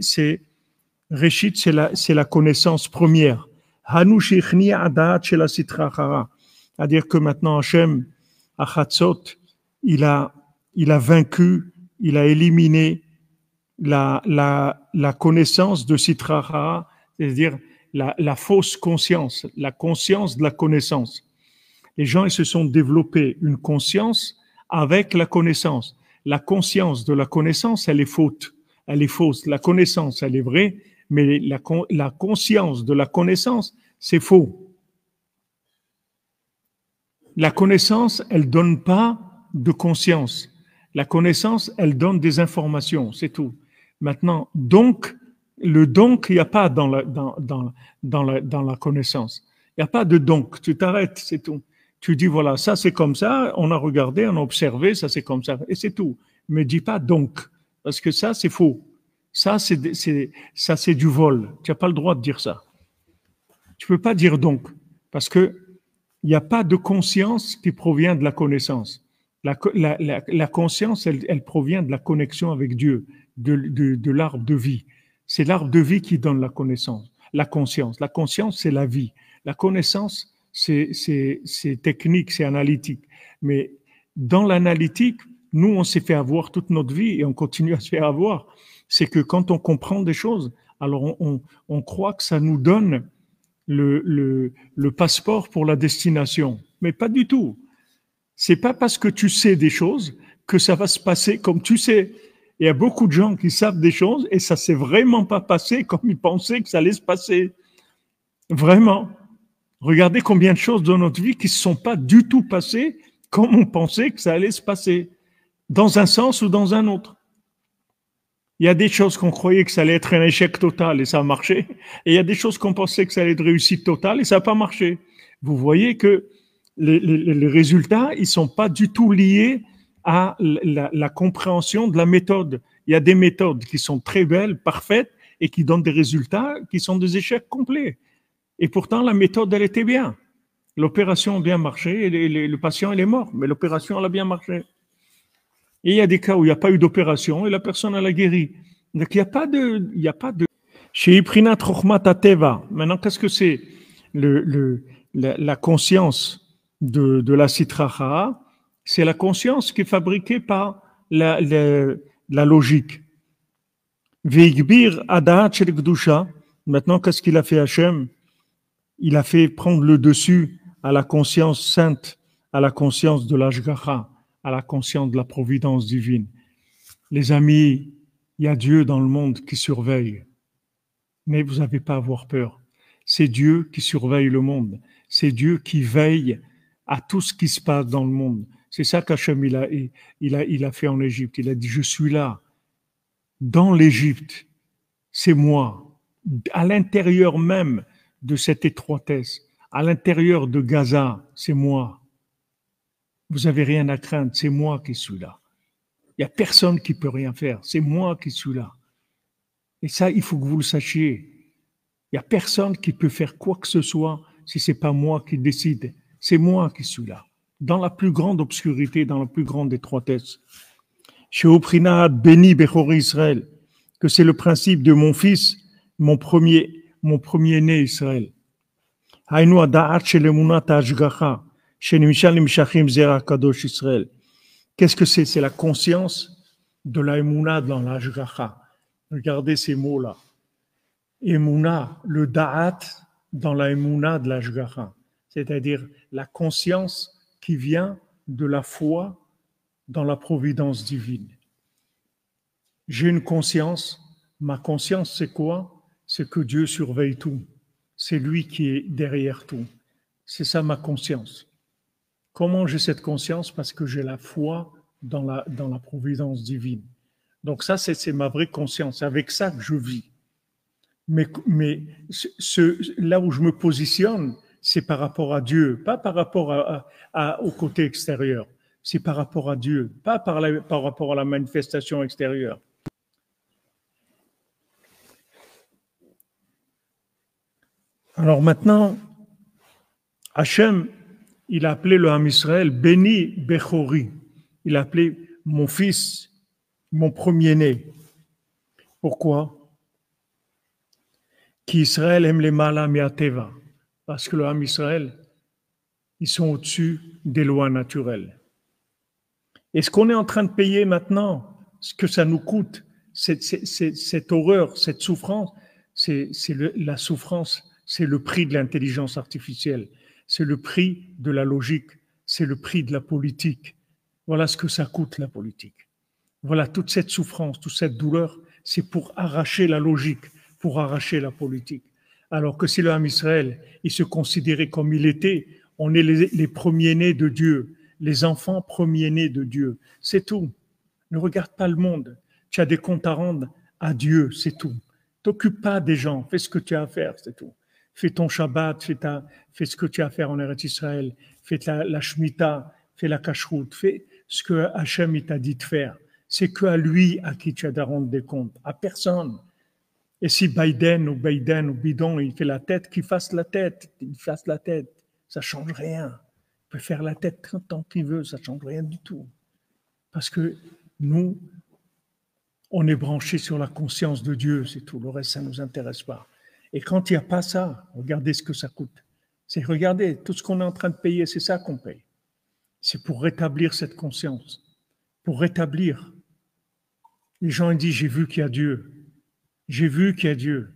c'est Réchit, c'est la connaissance première. Hanu shechni adat shel asitra achara. C'est-à-dire que maintenant Hachem, à Chatzot, il a vaincu, il a éliminé la connaissance de Sitra Achara, c'est-à-dire la fausse conscience, la conscience de la connaissance. Les gens, ils se sont développés une conscience avec la connaissance. La conscience de la connaissance, elle est faute, elle est fausse. La connaissance, elle est vraie, mais la conscience de la connaissance, c'est faux. La connaissance, elle donne pas de conscience. La connaissance, elle donne des informations, c'est tout. Maintenant, donc, le donc, il n'y a pas dans la connaissance. Il n'y a pas de donc. Tu t'arrêtes, c'est tout. Tu dis, voilà, ça c'est comme ça, on a regardé, on a observé, ça c'est comme ça, et c'est tout. Mais dis pas donc, parce que ça c'est faux. Ça c'est du vol. Tu n'as pas le droit de dire ça. Tu peux pas dire donc, parce que il n'y a pas de conscience qui provient de la connaissance. La conscience, elle provient de la connexion avec Dieu, de l'arbre de vie. C'est l'arbre de vie qui donne la connaissance, la conscience. La conscience, c'est la vie. La connaissance, c'est technique, c'est analytique. Mais dans l'analytique, nous, on s'est fait avoir toute notre vie et on continue à se faire avoir. C'est que quand on comprend des choses, alors on croit que ça nous donne le passeport pour la destination. Mais pas du tout. C'est pas parce que tu sais des choses que ça va se passer comme tu sais. Il y a beaucoup de gens qui savent des choses et ça s'est vraiment pas passé comme ils pensaient que ça allait se passer. Vraiment. Regardez combien de choses dans notre vie qui ne se sont pas du tout passées comme on pensait que ça allait se passer, dans un sens ou dans un autre. Il y a des choses qu'on croyait que ça allait être un échec total et ça a marché. Et il y a des choses qu'on pensait que ça allait être réussite totale et ça n'a pas marché. Vous voyez que les résultats, ils sont pas du tout liés à la compréhension de la méthode. Il y a des méthodes qui sont très belles, parfaites et qui donnent des résultats qui sont des échecs complets. Et pourtant, la méthode, elle était bien. L'opération a bien marché et le patient, il est mort. Mais l'opération, elle a bien marché. Et il y a des cas où il n'y a pas eu d'opération et la personne, elle a guéri. Donc, il n'y a pas de. Chez Iprinat Chochmat Teva. Maintenant, qu'est-ce que c'est la conscience de la Sitra Achara? C'est la conscience qui est fabriquée par la logique. Veigbir Adaat Shel Gdusha. Maintenant, qu'est-ce qu'il a fait Hachem? Il a fait prendre le dessus à la conscience sainte, à la conscience de l'Ashgacha, à la conscience de la providence divine. Les amis, il y a Dieu dans le monde qui surveille. Mais vous n'avez pas à avoir peur. C'est Dieu qui surveille le monde. C'est Dieu qui veille à tout ce qui se passe dans le monde. C'est ça qu'Hachem il a fait en Égypte. Il a dit, je suis là. Dans l'Égypte, c'est moi. À l'intérieur même de cette étroitesse, à l'intérieur de Gaza, c'est moi. Vous n'avez rien à craindre, c'est moi qui suis là. Il n'y a personne qui peut rien faire, c'est moi qui suis là. Et ça, il faut que vous le sachiez. Il n'y a personne qui peut faire quoi que ce soit si ce n'est pas moi qui décide. C'est moi qui suis là. Dans la plus grande obscurité, dans la plus grande étroitesse. Chez Oprinat béni Bechor Israël, que c'est le principe de mon fils, mon premier-né Israël. Haïnu Ada'at Shel Emunat Hashgacha, Shenimshal Nimshachim Zera Kadosh Israël. Qu'est-ce que c'est? C'est la conscience de la Emunat dans l'Hashgacha. Regardez ces mots-là. Emunat, le Da'at dans la Emunat de l'Hashgacha. C'est-à-dire la conscience qui vient de la foi dans la providence divine. J'ai une conscience. Ma conscience, c'est quoi? C'est que Dieu surveille tout. C'est lui qui est derrière tout. C'est ça ma conscience. Comment j'ai cette conscience? Parce que j'ai la foi dans la providence divine. Donc ça, c'est ma vraie conscience. C'est avec ça que je vis. Mais là où je me positionne, c'est par rapport à Dieu, pas par rapport au côté extérieur. C'est par rapport à Dieu, pas par rapport à la manifestation extérieure. Alors maintenant, Hachem, il a appelé le Ham Israël béni Bechori. Il a appelé mon fils, mon premier-né. Pourquoi? Qui Israël aime les malam et ateva. Parce que le Ham Israël, ils sont au-dessus des lois naturelles. Et ce qu'on est en train de payer maintenant, ce que ça nous coûte, cette horreur, cette souffrance, la souffrance, c'est le prix de l'intelligence artificielle, c'est le prix de la logique, c'est le prix de la politique. Voilà ce que ça coûte, la politique. Voilà, toute cette souffrance, toute cette douleur, c'est pour arracher la logique, pour arracher la politique. Alors que si le Ham Israël, il se considérait comme il était, on est les premiers-nés de Dieu, les enfants premiers-nés de Dieu. C'est tout. Ne regarde pas le monde. Tu as des comptes à rendre à Dieu, c'est tout. T'occupe pas des gens, fais ce que tu as à faire, c'est tout. Fais ton Shabbat, fais ce que tu as à faire en Eretz Israël, fais la Shemitah, fais la Kashrut, fais ce que Hachem il t'a dit de faire. C'est que à lui à qui tu as à rendre des comptes, à personne. Et si Biden ou Bidon, il fait la tête, qu'il fasse la tête, ça change rien. Il peut faire la tête tant qu'il veut, ça change rien du tout. Parce que nous, on est branché sur la conscience de Dieu, c'est tout. Le reste, ça ne nous intéresse pas. Et quand il n'y a pas ça, regardez ce que ça coûte. C'est regardez, tout ce qu'on est en train de payer, c'est ça qu'on paye. C'est pour rétablir cette conscience. Pour rétablir. Les gens ils disent, j'ai vu qu'il y a Dieu. J'ai vu qu'il y a Dieu.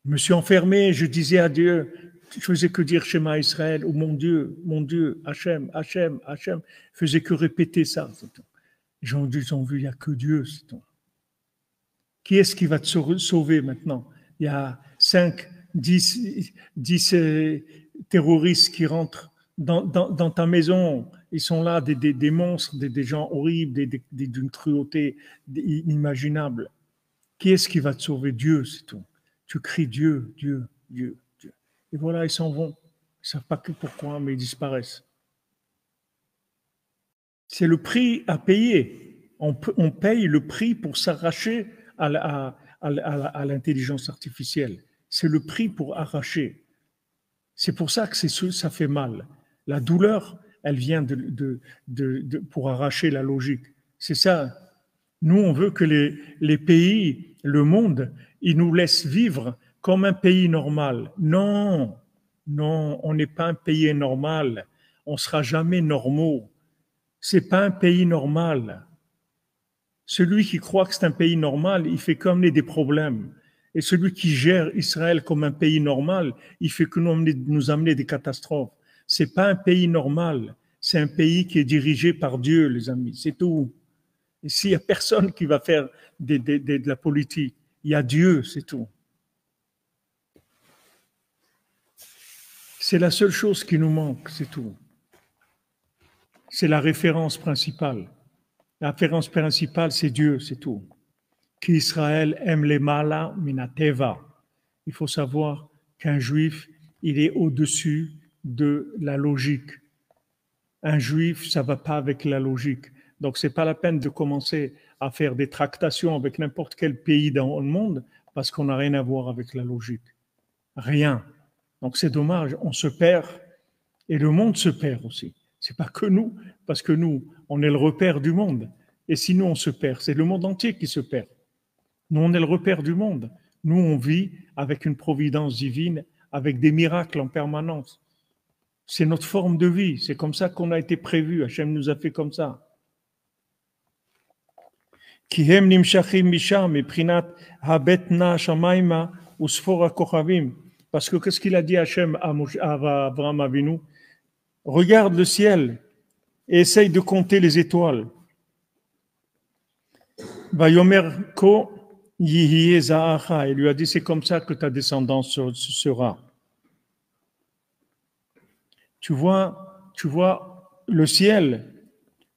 Je me suis enfermé, je disais à Dieu, je faisais que dire Shema Israël, ou mon Dieu, Hachem, Hachem, Hachem. Je faisais que répéter ça. Les gens ils ont vu, il n'y a que Dieu, c'est tout. Qui est-ce qui va te sauver maintenant? Il y a 5, 10 terroristes qui rentrent dans ta maison. Ils sont là, des monstres, des gens horribles, d'une cruauté inimaginable. Qui est-ce qui va te sauver? Dieu, c'est tout. Tu cries Dieu, Dieu, Dieu, Dieu. Et voilà, ils s'en vont. Ils ne savent pas pourquoi, mais ils disparaissent. C'est le prix à payer. On paye le prix pour s'arracher à l'intelligence artificielle. C'est le prix pour arracher. C'est pour ça que ça fait mal. La douleur, elle vient pour arracher la logique. C'est ça. Nous, on veut que les pays, le monde, ils nous laissent vivre comme un pays normal. Non, on n'est pas un pays normal. On ne sera jamais normaux. C'est pas un pays normal. Celui qui croit que c'est un pays normal, il fait qu'amener des problèmes. Et celui qui gère Israël comme un pays normal, il fait que nous amener des catastrophes. C'est pas un pays normal. C'est un pays qui est dirigé par Dieu, les amis. C'est tout. Et s'il y a personne qui va faire de la politique, il y a Dieu, c'est tout. C'est la seule chose qui nous manque, c'est tout. C'est la référence principale. La référence principale, c'est Dieu, c'est tout. Qu'Israël aime les mala minateva. Il faut savoir qu'un juif, il est au-dessus de la logique. Un juif, ça ne va pas avec la logique. Donc, ce n'est pas la peine de commencer à faire des tractations avec n'importe quel pays dans le monde parce qu'on n'a rien à voir avec la logique. Rien. Donc, c'est dommage, on se perd et le monde se perd aussi. C'est pas que nous, parce que nous, on est le repère du monde. Et si nous, on se perd, c'est le monde entier qui se perd. Nous, on est le repère du monde. Nous, on vit avec une providence divine, avec des miracles en permanence. C'est notre forme de vie. C'est comme ça qu'on a été prévu. Hachem nous a fait comme ça. Kihem nimshachim misham eprinat habetna shamaima usfora kochavim. Parce que qu'est-ce qu'il a dit Hachem à Abraham Avinu? Regarde le ciel et essaye de compter les étoiles. Vayomer ko yihiye za'acha. Il lui a dit c'est comme ça que ta descendance sera. Tu vois le ciel,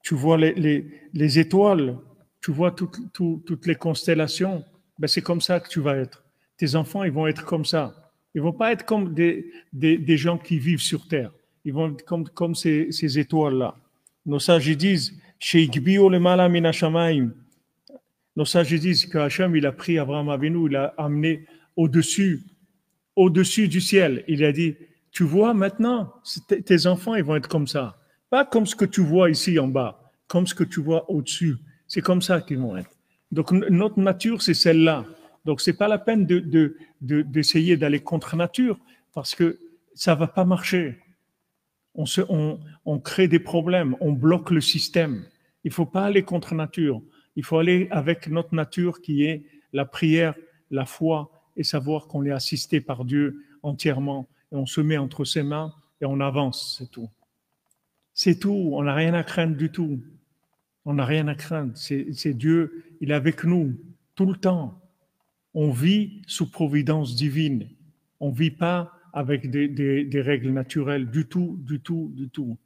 tu vois les étoiles, tu vois toutes les constellations. Ben c'est comme ça que tu vas être. Tes enfants, ils vont être comme ça. Ils vont pas être comme des gens qui vivent sur terre. Ils vont être comme ces étoiles-là. Nos sages disent, Sheikbio le mala mina shamaim. Nos sages disent que Hachem, il a pris Abraham Avinu, il l'a amené au-dessus du ciel. Il a dit, tu vois maintenant, tes enfants, ils vont être comme ça. Pas comme ce que tu vois ici en bas, comme ce que tu vois au-dessus. C'est comme ça qu'ils vont être. Donc, notre nature, c'est celle-là. Donc, c'est pas la peine d'essayer d'aller contre nature parce que ça va pas marcher. On crée des problèmes, on bloque le système. Il faut pas aller contre nature. Il faut aller avec notre nature qui est la prière, la foi et savoir qu'on est assisté par Dieu entièrement. Et on se met entre ses mains et on avance, c'est tout. C'est tout, on n'a rien à craindre du tout. On n'a rien à craindre. C'est Dieu, il est avec nous tout le temps. On vit sous providence divine. On ne vit pas avec des règles naturelles du tout, du tout, du tout.